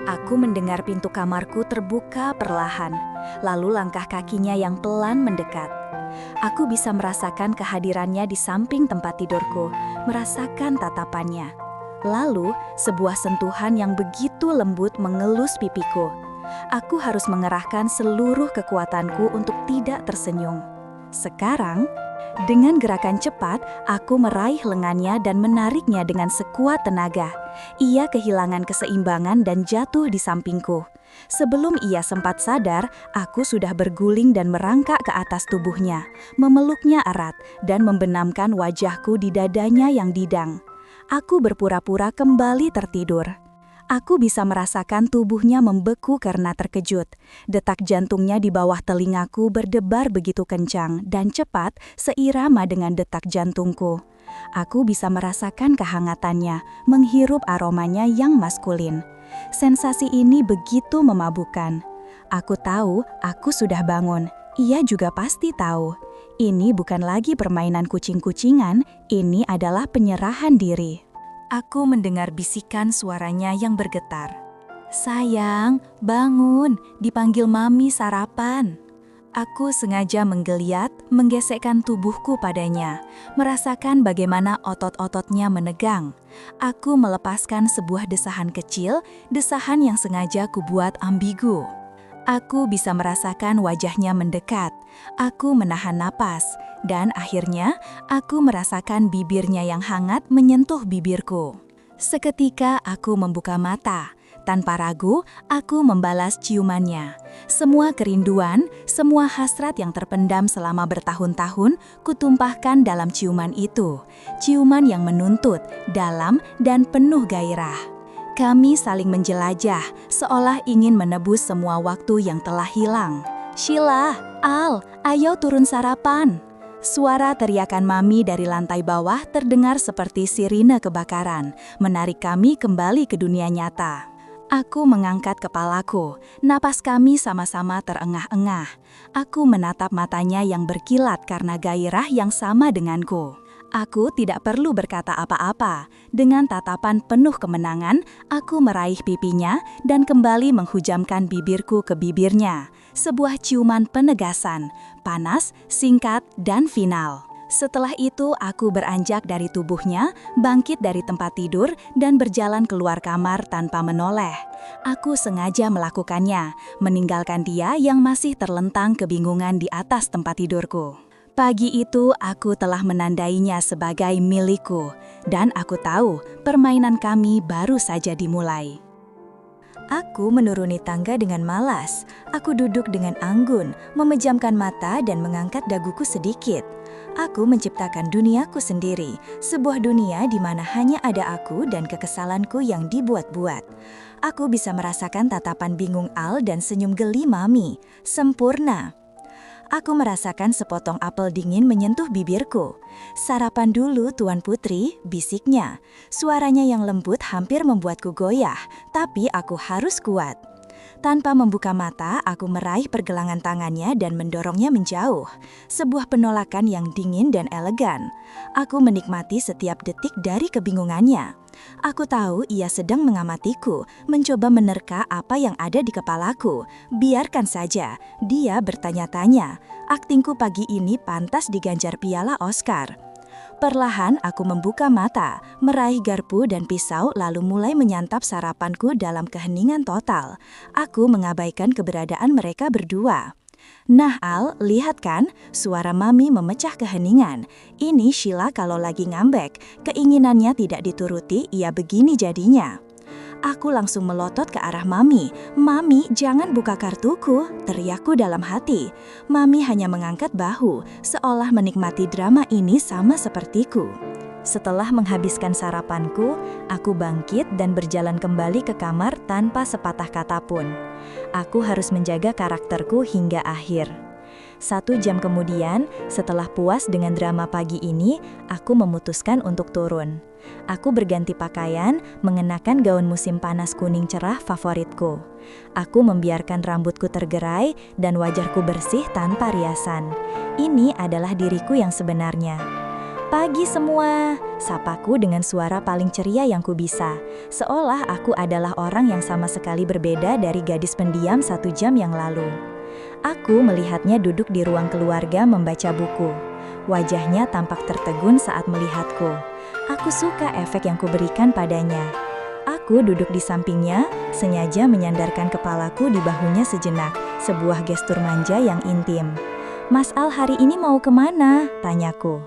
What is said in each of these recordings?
Aku mendengar pintu kamarku terbuka perlahan, lalu langkah kakinya yang pelan mendekat. Aku bisa merasakan kehadirannya di samping tempat tidurku, merasakan tatapannya. Lalu, sebuah sentuhan yang begitu lembut mengelus pipiku. Aku harus mengerahkan seluruh kekuatanku untuk tidak tersenyum. Sekarang, dengan gerakan cepat, aku meraih lengannya dan menariknya dengan sekuat tenaga. Ia kehilangan keseimbangan dan jatuh di sampingku. Sebelum ia sempat sadar, aku sudah berguling dan merangkak ke atas tubuhnya, memeluknya erat dan membenamkan wajahku di dadanya yang didang. Aku berpura-pura kembali tertidur. Aku bisa merasakan tubuhnya membeku karena terkejut. Detak jantungnya di bawah telingaku berdebar begitu kencang dan cepat seirama dengan detak jantungku. Aku bisa merasakan kehangatannya, menghirup aromanya yang maskulin. Sensasi ini begitu memabukkan. Aku tahu aku sudah bangun. Ia juga pasti tahu. Ini bukan lagi permainan kucing-kucingan, ini adalah penyerahan diri. Aku mendengar bisikan suaranya yang bergetar. "Sayang, bangun, dipanggil Mami sarapan." Aku sengaja menggeliat, menggesekkan tubuhku padanya, merasakan bagaimana otot-ototnya menegang. Aku melepaskan sebuah desahan kecil, desahan yang sengaja kubuat ambigu. Aku bisa merasakan wajahnya mendekat. Aku menahan napas, dan akhirnya aku merasakan bibirnya yang hangat menyentuh bibirku. Seketika aku membuka mata. Tanpa ragu, aku membalas ciumannya. Semua kerinduan, semua hasrat yang terpendam selama bertahun-tahun, kutumpahkan dalam ciuman itu. Ciuman yang menuntut, dalam, dan penuh gairah. Kami saling menjelajah, seolah ingin menebus semua waktu yang telah hilang. "Sheila, Al, ayo turun sarapan." Suara teriakan Mami dari lantai bawah terdengar seperti sirine kebakaran, menarik kami kembali ke dunia nyata. Aku mengangkat kepalaku, napas kami sama-sama terengah-engah. Aku menatap matanya yang berkilat karena gairah yang sama denganku. Aku tidak perlu berkata apa-apa. Dengan tatapan penuh kemenangan, aku meraih pipinya dan kembali menghujamkan bibirku ke bibirnya. Sebuah ciuman penegasan, panas, singkat, dan final. Setelah itu, aku beranjak dari tubuhnya, bangkit dari tempat tidur, dan berjalan keluar kamar tanpa menoleh. Aku sengaja melakukannya, meninggalkan dia yang masih terlentang kebingungan di atas tempat tidurku. Pagi itu, aku telah menandainya sebagai milikku, dan aku tahu permainan kami baru saja dimulai. Aku menuruni tangga dengan malas. Aku duduk dengan anggun, memejamkan mata dan mengangkat daguku sedikit. Aku menciptakan duniaku sendiri, sebuah dunia di mana hanya ada aku dan kekesalanku yang dibuat-buat. Aku bisa merasakan tatapan bingung Al dan senyum geli Mami. Sempurna. Aku merasakan sepotong apel dingin menyentuh bibirku. "Sarapan dulu, Tuan Putri," bisiknya. Suaranya yang lembut hampir membuatku goyah, tapi aku harus kuat. Tanpa membuka mata, aku meraih pergelangan tangannya dan mendorongnya menjauh. Sebuah penolakan yang dingin dan elegan. Aku menikmati setiap detik dari kebingungannya. Aku tahu ia sedang mengamatiku, mencoba menerka apa yang ada di kepalaku. Biarkan saja, dia bertanya-tanya. Aktingku pagi ini pantas diganjar piala Oscar. Perlahan aku membuka mata, meraih garpu dan pisau lalu mulai menyantap sarapanku dalam keheningan total. Aku mengabaikan keberadaan mereka berdua. "Nah Al, lihat kan, suara Mami memecah keheningan. Ini Sheila kalau lagi ngambek, keinginannya tidak dituruti, ia begini jadinya." Aku langsung melotot ke arah Mami. "Mami, jangan buka kartuku," teriakku dalam hati. Mami hanya mengangkat bahu, seolah menikmati drama ini sama sepertiku. Setelah menghabiskan sarapanku, aku bangkit dan berjalan kembali ke kamar tanpa sepatah kata pun. Aku harus menjaga karakterku hingga akhir. 1 jam kemudian, setelah puas dengan drama pagi ini, aku memutuskan untuk turun. Aku berganti pakaian, mengenakan gaun musim panas kuning cerah favoritku. Aku membiarkan rambutku tergerai dan wajahku bersih tanpa riasan. Ini adalah diriku yang sebenarnya. "Pagi semua," sapaku dengan suara paling ceria yang kubisa, seolah aku adalah orang yang sama sekali berbeda dari gadis pendiam 1 jam yang lalu. Aku melihatnya duduk di ruang keluarga membaca buku. Wajahnya tampak tertegun saat melihatku. Aku suka efek yang kuberikan padanya. Aku duduk di sampingnya, sengaja menyandarkan kepalaku di bahunya sejenak, sebuah gestur manja yang intim. "Mas Al hari ini mau kemana?" tanyaku.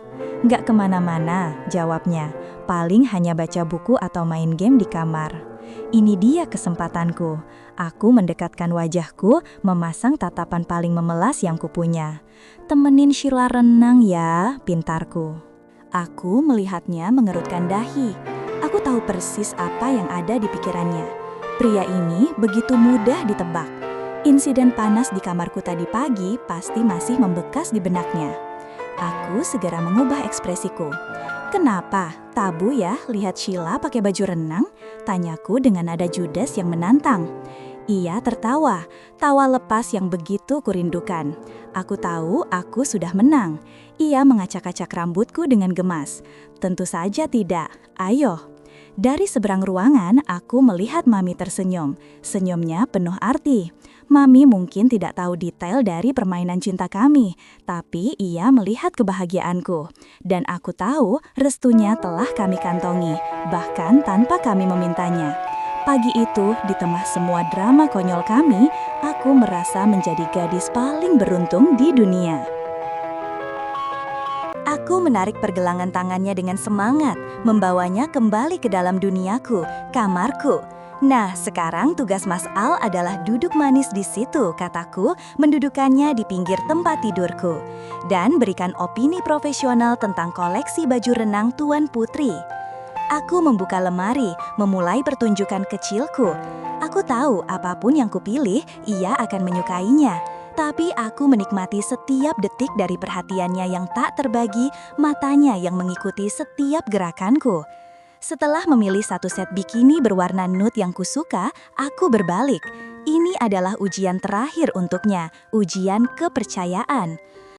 "Nggak kemana-mana," jawabnya. "Paling hanya baca buku atau main game di kamar." Ini dia kesempatanku. Aku mendekatkan wajahku, memasang tatapan paling memelas yang kupunya. "Temenin Sheila renang ya, pintarku." Aku melihatnya mengerutkan dahi. Aku tahu persis apa yang ada di pikirannya. Pria ini begitu mudah ditebak. Insiden panas di kamarku tadi pagi pasti masih membekas di benaknya. Aku segera mengubah ekspresiku. "Kenapa? Tabu ya lihat Sheila pakai baju renang?" tanyaku dengan nada judes yang menantang. Ia tertawa, tawa lepas yang begitu kurindukan. Aku tahu aku sudah menang. Ia mengacak-acak rambutku dengan gemas. "Tentu saja tidak. Ayo." Dari seberang ruangan, aku melihat Mami tersenyum. Senyumnya penuh arti. Mami mungkin tidak tahu detail dari permainan cinta kami, tapi ia melihat kebahagiaanku. Dan aku tahu restunya telah kami kantongi, bahkan tanpa kami memintanya. Pagi itu, di tengah semua drama konyol kami, aku merasa menjadi gadis paling beruntung di dunia. Aku menarik pergelangan tangannya dengan semangat, membawanya kembali ke dalam duniaku, kamarku. "Nah, sekarang tugas Mas Al adalah duduk manis di situ," kataku, mendudukannya di pinggir tempat tidurku. "Dan berikan opini profesional tentang koleksi baju renang Tuan Putri." Aku membuka lemari, memulai pertunjukan kecilku. Aku tahu apapun yang kupilih, ia akan menyukainya. Tapi aku menikmati setiap detik dari perhatiannya yang tak terbagi, matanya yang mengikuti setiap gerakanku. Setelah memilih satu set bikini berwarna nude yang kusuka, aku berbalik. Ini adalah ujian terakhir untuknya, ujian kepercayaan.